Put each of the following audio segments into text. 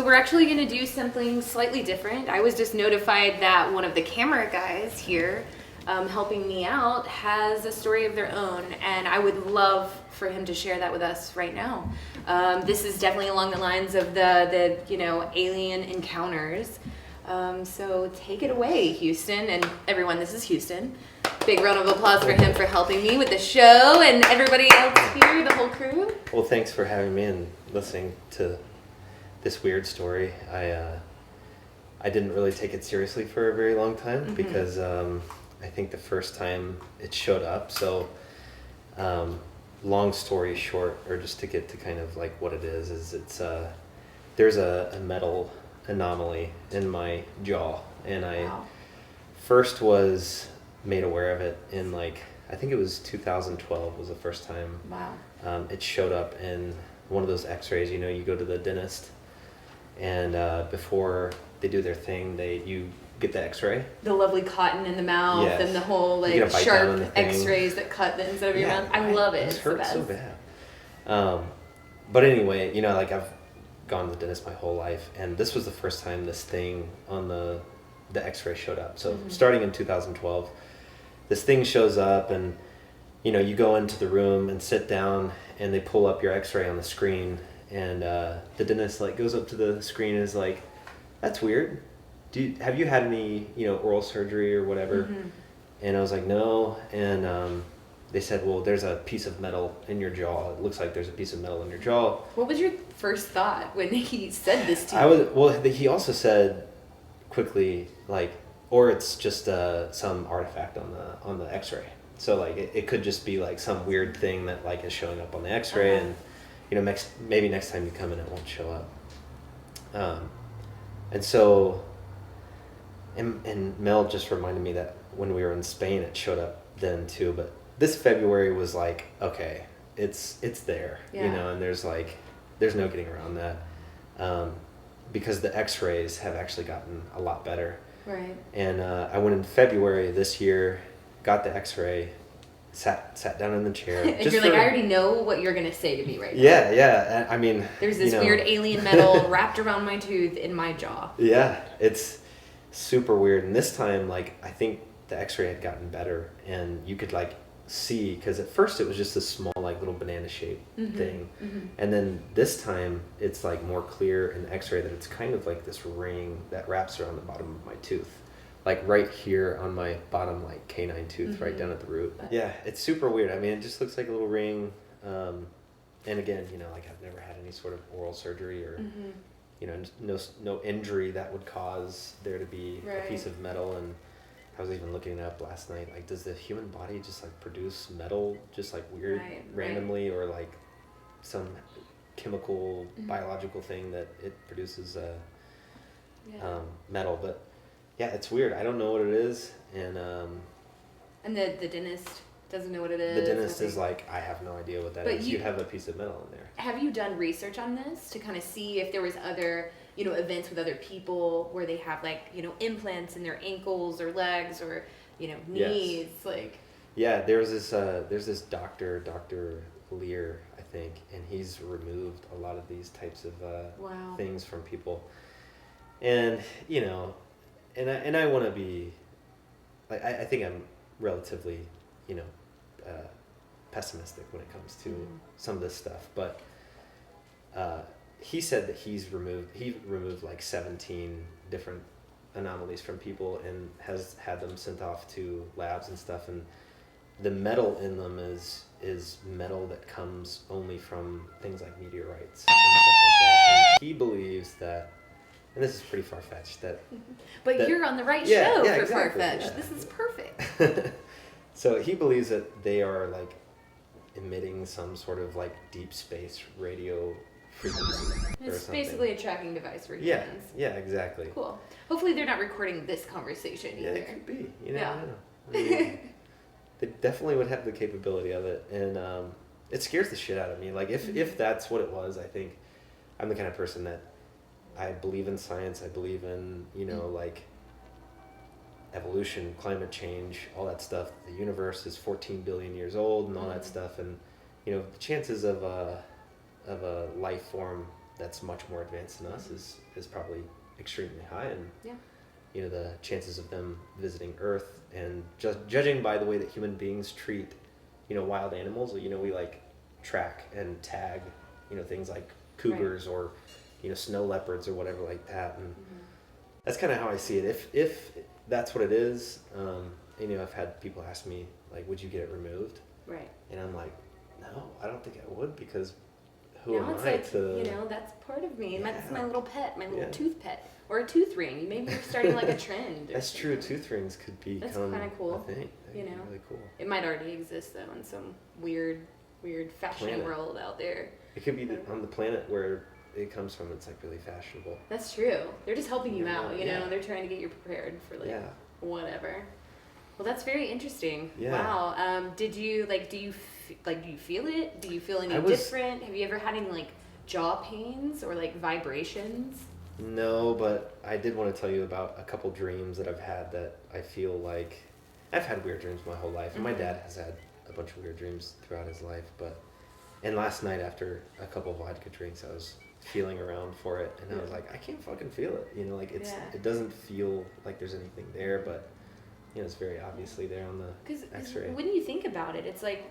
we're actually going to do something slightly different. I was just notified that one of the camera guys here helping me out has a story of their own, and I would love for him to share that with us right now. This is definitely along the lines of the alien encounters. So take it away, Houston, and everyone. This is Houston. Big round of applause for him for helping me with the show, and everybody else here, the whole crew. Well, thanks for having me and listening to this weird story. I didn't really take it seriously for a very long time because I think the first time it showed up. So, long story short, or just to get to kind of like what it is it's there's a metal anomaly in my jaw, and I first was made aware of it in I think it was 2012 was the first time. It showed up in one of those x-rays. You go to the dentist, and before they do their thing, you get the x-ray. The lovely cotton in the mouth and the whole sharp x-rays that cut the inside of your mouth. I love it. It hurts so bad. But anyway, I've gone to the dentist my whole life, and this was the first time this thing on the x-ray showed up. So starting in 2012, this thing shows up, and you go into the room and sit down, and they pull up your x-ray on the screen, and the dentist goes up to the screen and is like, "That's weird. Have you had any oral surgery or whatever?" And I was like, "No." And they said, "Well, there's a piece of metal in your jaw. It looks like there's a piece of metal in your jaw." What was your first thought when he said this to you? He also said quickly or it's just some artifact on the x-ray. So it could just be some weird thing that is showing up on the x-ray, and maybe next time you come in it won't show up. And so and Mel just reminded me that when we were in Spain it showed up then too, but this February was okay, it's there, and there's no getting around that, because the x-rays have actually gotten a lot better. Right. And I went in February this year, got the x-ray, sat down in the chair. And you're I already know what you're going to say to me right now. Yeah. I mean, there's this weird alien metal wrapped around my tooth in my jaw. Yeah, it's super weird. And this time, I think the x-ray had gotten better, and you could see, because at first it was just a small little banana shaped thing, and then this time it's more clear in the x-ray that it's kind of this ring that wraps around the bottom of my tooth, right here on my bottom canine tooth, right down at the root. Yeah, it's super weird. I mean, it just looks like a little ring, and again, I've never had any sort of oral surgery or no injury that would cause there to be a piece of metal. And I was even looking it up last night. Does the human body just produce metal just weird randomly, or some chemical biological thing that it produces metal? But yeah, it's weird. I don't know what it is, and the dentist doesn't know what it is. The dentist is I have no idea what that is. You have a piece of metal in there. Have you done research on this to kind of see if there was other events with other people where they have implants in their ankles or legs or knees? Yes. Yeah, there's this Dr. Lear, I think, and he's removed a lot of these types of things from people. And and I want to be I think I'm relatively pessimistic when it comes to some of this stuff, but he said that he removed 17 different anomalies from people and has had them sent off to labs and stuff, and the metal in them is metal that comes only from things like meteorites and stuff like that. And he believes that, and this is pretty far-fetched, but you're on the right show for exactly, far-fetched. Yeah. This is perfect. So he believes that they are emitting some sort of deep space radio frequency. It's basically a tracking device for humans. Yeah, exactly. Cool. Hopefully they're not recording this conversation either. Yeah, it could be. You never know. I mean, they definitely would have the capability of it, and it scares the shit out of me. If that's what it was, I think I'm the kind of person that I believe in science. I believe in evolution, climate change, all that stuff. The universe is 14 billion years old and all that stuff, and the chances of a life form that's much more advanced than us is probably extremely high, and Yeah. you know, the chances of them visiting Earth, and just judging by the way that human beings treat, you know, wild animals, you know, we like track and tag, you know, things like cougars or, you know, snow leopards or whatever like that, and that's kind of how I see it. If that's what it is, you know, I've had people ask me like, would you get it removed? Right. And I'm like, no, I don't think I would, because who Now am it's I like, to... you know, that's part of me. Yeah. That's my little pet, my little Yeah. tooth pet. Or a tooth ring. Maybe you're starting like a trend. That's true. Tooth rings could become kinda cool, a thing. you know? Really cool. It might already exist though in some weird fashion Planet. world out there. It could be on the planet where it comes from. It's like really fashionable. That's true. They're just helping you out, you Yeah. know? They're trying to get you prepared for like Yeah. whatever. Well, that's very interesting. Yeah. Wow. Do you feel it? Do you feel any I was- different? Have you ever had any like jaw pains or like vibrations? No, but I did want to tell you about a couple dreams that I've had that I feel like... I've had weird dreams my whole life, and my dad has had a bunch of weird dreams throughout his life, and last night after a couple of vodka drinks, I was feeling around for it, and I was like, I can't fucking feel it, you know, like it doesn't feel like there's anything there, but you know, it's very obviously there on the Because X-ray. when you think about it, it's like,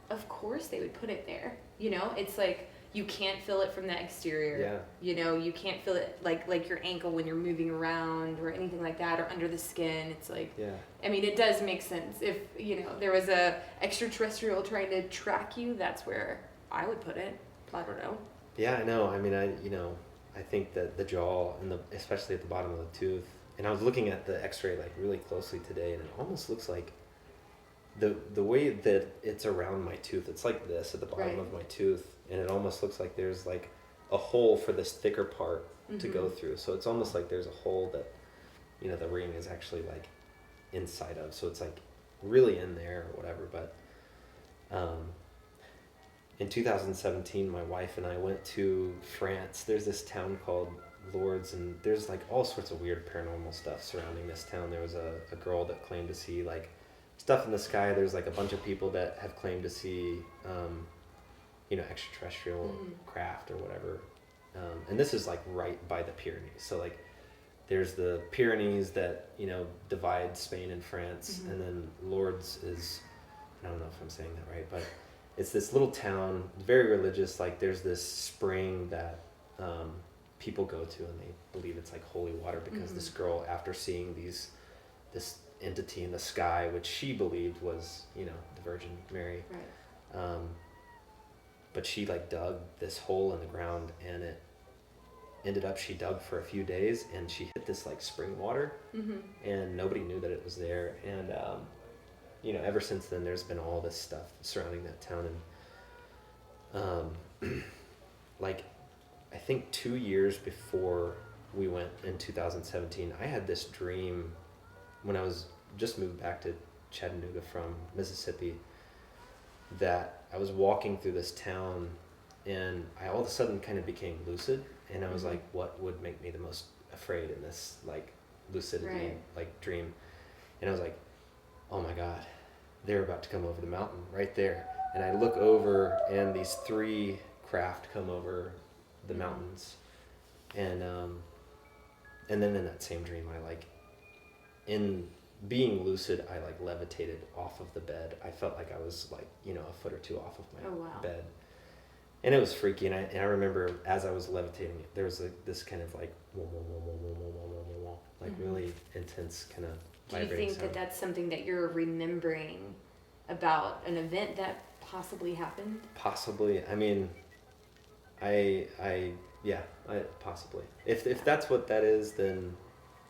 of course they would put it there. You know, it's like you can't feel it from the exterior. Yeah. You know, you can't feel it like your ankle when you're moving around or anything like that, or under the skin. It's like, Yeah. I mean, it does make sense. If, you know, there was a extraterrestrial trying to track you, that's where I would put it. I don't know. Yeah, I know. I mean, I think that the jaw, and especially at the bottom of the tooth, and I was looking at the X-ray like really closely today, and it almost looks like the way that it's around my tooth, it's like this at the bottom of my tooth, and it almost looks like there's like a hole for this thicker part to go through. So it's almost like there's a hole that, you know, the ring is actually like inside of. So it's like really in there or whatever. But in 2017, my wife and I went to France. There's this town called Lourdes, and there's like all sorts of weird paranormal stuff surrounding this town. There was a girl that claimed to see like stuff in the sky. There's like a bunch of people that have claimed to see, you know, extraterrestrial craft or whatever. And this is like right by the Pyrenees. So like there's the Pyrenees that, you know, divide Spain and France. And then Lourdes is, I don't know if I'm saying that right, but it's this little town, very religious. Like there's this spring that people go to, and they believe it's like holy water, because this girl, after seeing this entity in the sky, which she believed was, you know, the Virgin Mary, but she like dug this hole in the ground, and it ended up, she dug for a few days, and she hit this like spring water, and nobody knew that it was there. And you know, ever since then there's been all this stuff surrounding that town. And like I think 2 years before we went in 2017, I had this dream when I was just moved back to Chattanooga from Mississippi, that I was walking through this town, and I all of a sudden kind of became lucid, and I was like, what would make me the most afraid in this like lucidity like dream? And I was like, oh my God, they're about to come over the mountain right there. And I look over, and these 3 craft come over the mountains, and then in that same dream, I like, in being lucid, I like levitated off of the bed. I felt like I was like, you know, a foot or two off of my bed, and it was freaky. And I remember as I was levitating, there was this kind of like like really intense kind of vibrating. Do you think that that's something that you're remembering about an event that possibly happened? Possibly. I mean, possibly. If that's what that is, then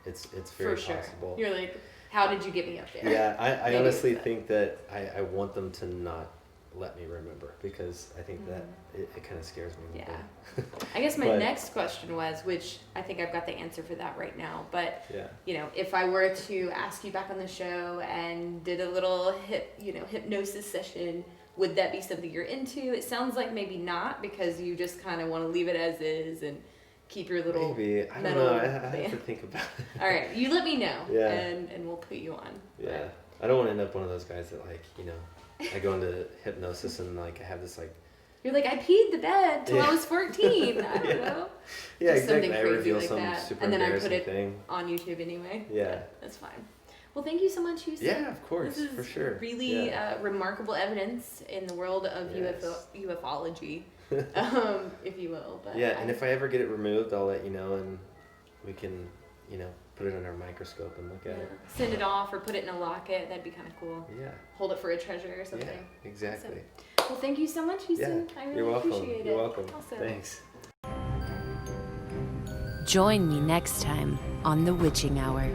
it's very For sure. possible. You're like, how did you get me up there? Yeah, I honestly think that I want them to not let me remember, because I think that it kind of scares me a little bit. I guess my next question was, which I think I've got the answer for that right now, but you know, if I were to ask you back on the show and did a little hypnosis session, would that be something you're into? It sounds like maybe not, because you just kind of want to leave it as is and keep your little maybe. I don't know. I have to think about it. All right, you let me know, Yeah. and we'll put you on. Yeah, I don't want to end up one of those guys that, like, you know, I go into hypnosis and like I have this like You're like, I peed the bed till I was 14. I don't know. Yeah, Just exactly. something I crazy reveal like some that. super And then I put embarrassing it thing. on YouTube anyway. Yeah. That's fine. Well, thank you so much, Houston. Yeah, of course, This is for sure. really remarkable evidence in the world of ufology, if you will. But yeah, and if I ever get it removed, I'll let you know, and we can, put it under a microscope and look at it. Send it off or put it in a locket. That'd be kind of cool. Yeah. Hold it for a treasure or something. Yeah, exactly. Awesome. Well, thank you so much, Houston. Yeah, I really you're welcome. appreciate it. You're welcome. Awesome. Thanks. Join me next time on The Witching Hour.